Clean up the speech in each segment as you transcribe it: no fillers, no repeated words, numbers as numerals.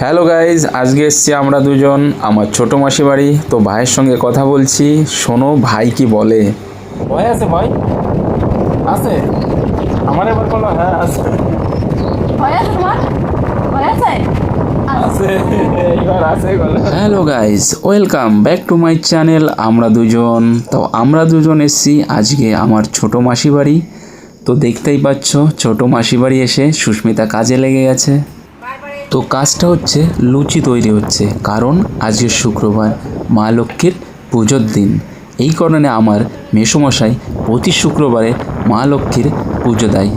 Hello guys, আজকে এসছি আমরা দুজন আমার ছোটো মাসি বাড়ি। তো ভাইয়ের সঙ্গে কথা বলছি, শোনো ভাই কি বলে। ভয় আছে ভাই? আছে আমার এবার বলো। হ্যাঁ আছে। ভয় আছে তোমার? ভয় আছে? আছে এইবার আছে বলো। Hello guys, welcome back to my channel আমরা দুজন। তো আমরা দুজন এসছি আজকে আমার ছোটো মাসি বাড়ি। তো দেখতেই পাচ্ছ ছোটো মাসি বাড়ি এসে সুস্মিতা কাজে লেগে গেছে। তো কাজটা হচ্ছে লুচি তৈরি হচ্ছে, কারণ আজকে শুক্রবার, মা লক্ষ্মীর পুজোর দিন। এই কারণে আমার মেসোমশাই প্রতি শুক্রবারে মা লক্ষ্মীর পুজো দেয়।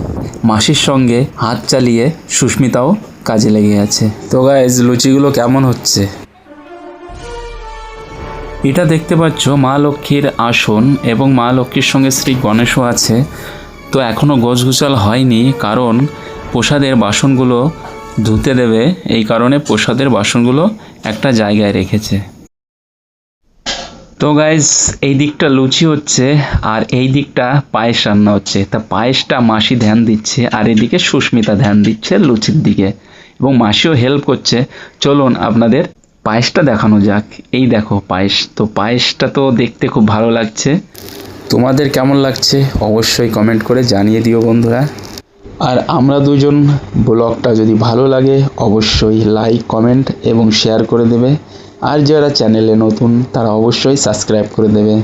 মাসির সঙ্গে হাত চালিয়ে সুস্মিতাও কাজে লেগে আছে। তো গাইজ, লুচিগুলো কেমন হচ্ছে এটা দেখতে পাচ্ছ মা লক্ষ্মীর আসন এবং মা লক্ষ্মীর সঙ্গে শ্রী গণেশও আছে। তো এখনও গোছগুছাল হয়নি, কারণ প্রসাদের বাসনগুলো ধুতে দেবে, এই কারণে প্রসাদের বাসনগুলো একটা জায়গায় রেখেছে। তো গাইজ, এই দিকটা লুচি হচ্ছে আর এই দিকটা পায়েস রান্না হচ্ছে। তা পায়েসটা মাসি ধ্যান দিচ্ছে আর এদিকে সুস্মিতা ধ্যান দিচ্ছে লুচির দিকে, এবং মাসিও হেল্প করছে। চলুন আপনাদের পায়েসটা দেখানো যাক। এই দেখো পায়েস। তো পায়েসটা তো দেখতে খুব ভালো লাগছে। তোমাদের কেমন লাগছে অবশ্যই কমেন্ট করে জানিয়ে দিও বন্ধুরা। আর আমরা দুজন ব্লগটা যদি ভালো লাগে অবশ্যই লাইক, কমেন্ট এবং শেয়ার করে দেবে। আর যারা চ্যানেলে নতুন তারা অবশ্যই সাবস্ক্রাইব করে দেবে।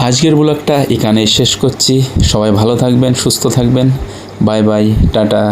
আজকের ব্লগটা এখানেই শেষ করছি। সবাই ভালো থাকবেন, সুস্থ থাকবেন। Bye bye, tata.